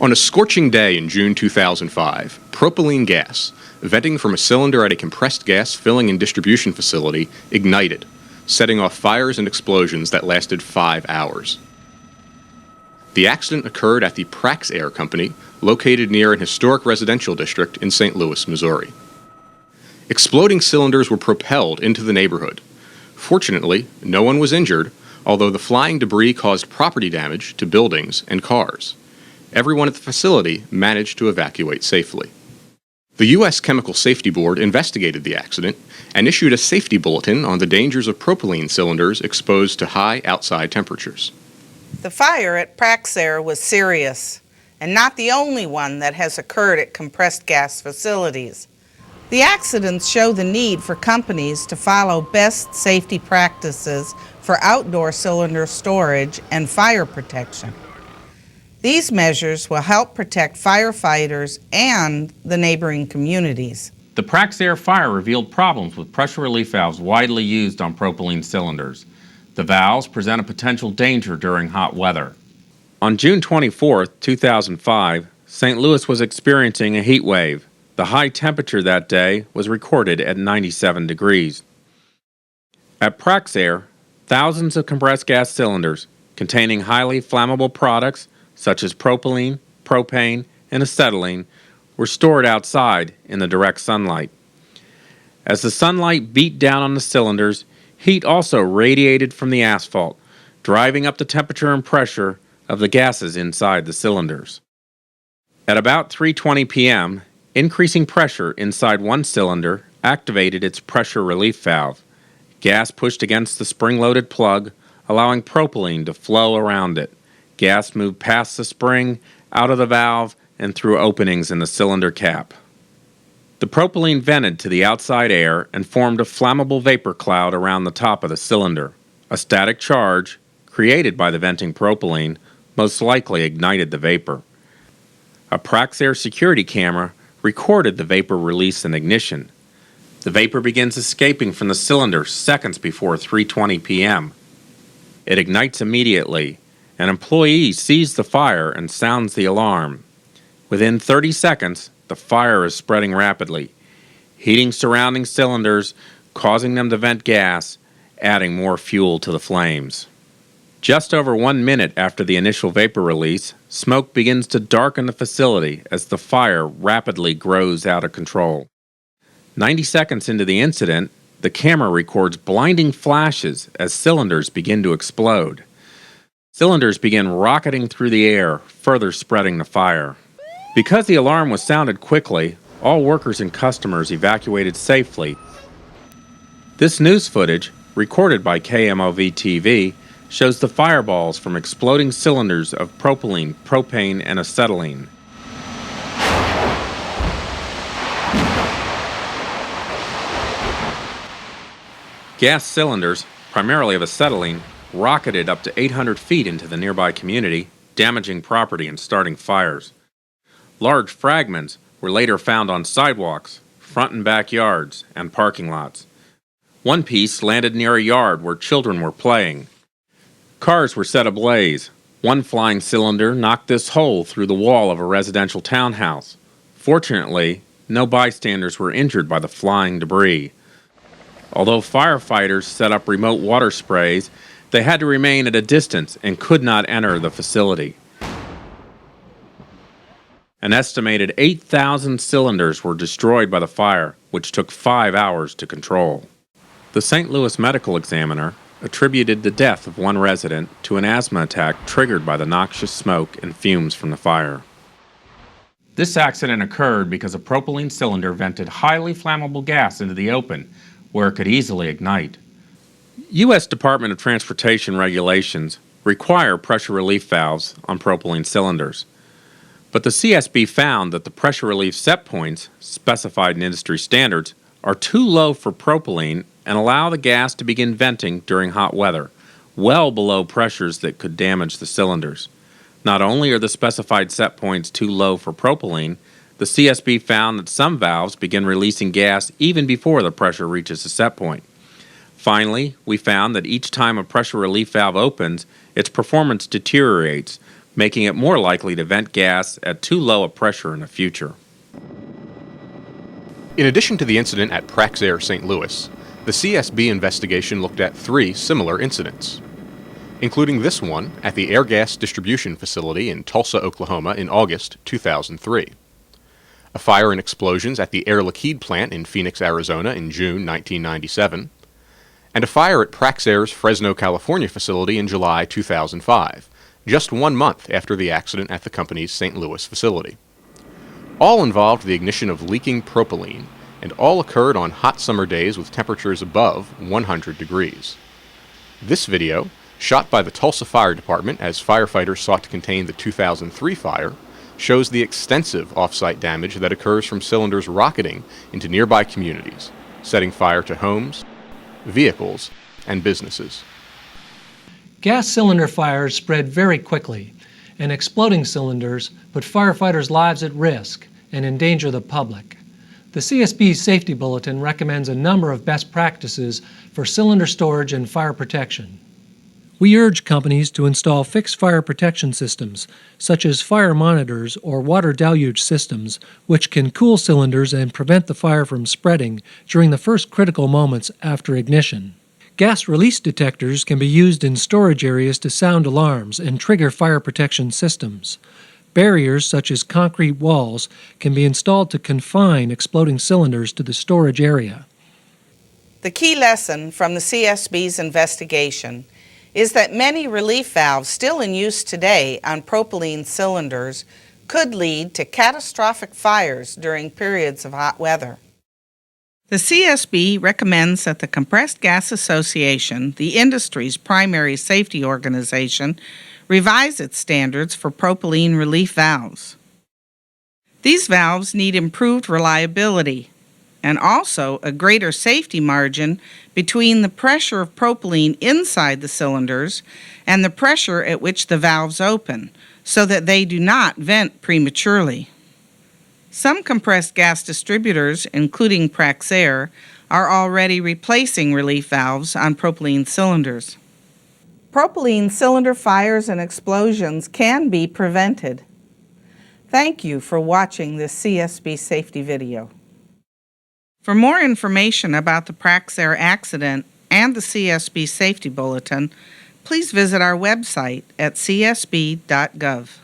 On a scorching day in June 2005, propylene gas, venting from a cylinder at a compressed gas filling and distribution facility, ignited, setting off fires and explosions that lasted 5 hours. The accident occurred at the Praxair Company, located near an historic residential district in St. Louis, Missouri. Exploding cylinders were propelled into the neighborhood. Fortunately, no one was injured, although the flying debris caused property damage to buildings and cars. Everyone at the facility managed to evacuate safely. The U.S. Chemical Safety Board investigated the accident and issued a safety bulletin on the dangers of propylene cylinders exposed to high outside temperatures. The fire at Praxair was serious, and not the only one that has occurred at compressed gas facilities. The accidents show the need for companies to follow best safety practices for outdoor cylinder storage and fire protection. These measures will help protect firefighters and the neighboring communities. The Praxair fire revealed problems with pressure relief valves widely used on propylene cylinders. The valves present a potential danger during hot weather. On June 24, 2005, St. Louis was experiencing a heat wave. The high temperature that day was recorded at 97 degrees. At Praxair, thousands of compressed gas cylinders containing highly flammable products such as propylene, propane, and acetylene were stored outside in the direct sunlight. As the sunlight beat down on the cylinders, heat also radiated from the asphalt, driving up the temperature and pressure of the gases inside the cylinders. At about 3:20 p.m., increasing pressure inside one cylinder activated its pressure relief valve. Gas pushed against the spring-loaded plug, allowing propylene to flow around it. Gas moved past the spring, out of the valve, and through openings in the cylinder cap. The propylene vented to the outside air and formed a flammable vapor cloud around the top of the cylinder. A static charge, created by the venting propylene, most likely ignited the vapor. A Praxair security camera recorded the vapor release and ignition. The vapor begins escaping from the cylinder seconds before 3:20 p.m. It ignites immediately. An employee sees the fire and sounds the alarm. Within 30 seconds, the fire is spreading rapidly, heating surrounding cylinders, causing them to vent gas, adding more fuel to the flames. Just over 1 minute after the initial vapor release, smoke begins to darken the facility as the fire rapidly grows out of control. 90 seconds into the incident, the camera records blinding flashes as cylinders begin to explode. Cylinders begin rocketing through the air, further spreading the fire. Because the alarm was sounded quickly, all workers and customers evacuated safely. This news footage, recorded by KMOV-TV, shows the fireballs from exploding cylinders of propylene, propane, and acetylene. Gas cylinders, primarily of acetylene, rocketed up to 800 feet into the nearby community, damaging property and starting fires. Large fragments were later found on sidewalks, front and back yards, and parking lots. One piece landed near a yard where children were playing. Cars were set ablaze. One flying cylinder knocked this hole through the wall of a residential townhouse. Fortunately, no bystanders were injured by the flying debris. Although firefighters set up remote water sprays, they had to remain at a distance and could not enter the facility. An estimated 8,000 cylinders were destroyed by the fire, which took 5 hours to control. The St. Louis Medical Examiner attributed the death of one resident to an asthma attack triggered by the noxious smoke and fumes from the fire. This accident occurred because a propylene cylinder vented highly flammable gas into the open, where it could easily ignite. U.S. Department of Transportation regulations require pressure relief valves on propylene cylinders, but the CSB found that the pressure relief set points, specified in industry standards, are too low for propylene and allow the gas to begin venting during hot weather, well below pressures that could damage the cylinders. Not only are the specified set points too low for propylene, the CSB found that some valves begin releasing gas even before the pressure reaches the set point. Finally, we found that each time a pressure relief valve opens, its performance deteriorates, making it more likely to vent gas at too low a pressure in the future. In addition to the incident at Praxair St. Louis, the CSB investigation looked at 3 similar incidents, including this one at the Air Gas Distribution Facility in Tulsa, Oklahoma in August 2003, a fire and explosions at the Air Liquide plant in Phoenix, Arizona in June 1997, and a fire at Praxair's Fresno, California facility in July 2005, just 1 month after the accident at the company's St. Louis facility. All involved the ignition of leaking propylene, and all occurred on hot summer days with temperatures above 100 degrees. This video, shot by the Tulsa Fire Department as firefighters sought to contain the 2003 fire, shows the extensive off-site damage that occurs from cylinders rocketing into nearby communities, setting fire to homes, vehicles, and businesses. Gas cylinder fires spread very quickly, and exploding cylinders put firefighters' lives at risk and endanger the public. The CSB's Safety Bulletin recommends a number of best practices for cylinder storage and fire protection. We urge companies to install fixed fire protection systems, such as fire monitors or water deluge systems, which can cool cylinders and prevent the fire from spreading during the first critical moments after ignition. Gas release detectors can be used in storage areas to sound alarms and trigger fire protection systems. Barriers such as concrete walls can be installed to confine exploding cylinders to the storage area. The key lesson from the CSB's investigation is that many relief valves still in use today on propylene cylinders could lead to catastrophic fires during periods of hot weather. The CSB recommends that the Compressed Gas Association, the industry's primary safety organization, revise its standards for propylene relief valves. These valves need improved reliability and also a greater safety margin between the pressure of propylene inside the cylinders and the pressure at which the valves open, so that they do not vent prematurely. Some compressed gas distributors, including Praxair, are already replacing relief valves on propylene cylinders. Propylene cylinder fires and explosions can be prevented. Thank you for watching this CSB safety video. For more information about the Praxair accident and the CSB Safety Bulletin, please visit our website at csb.gov.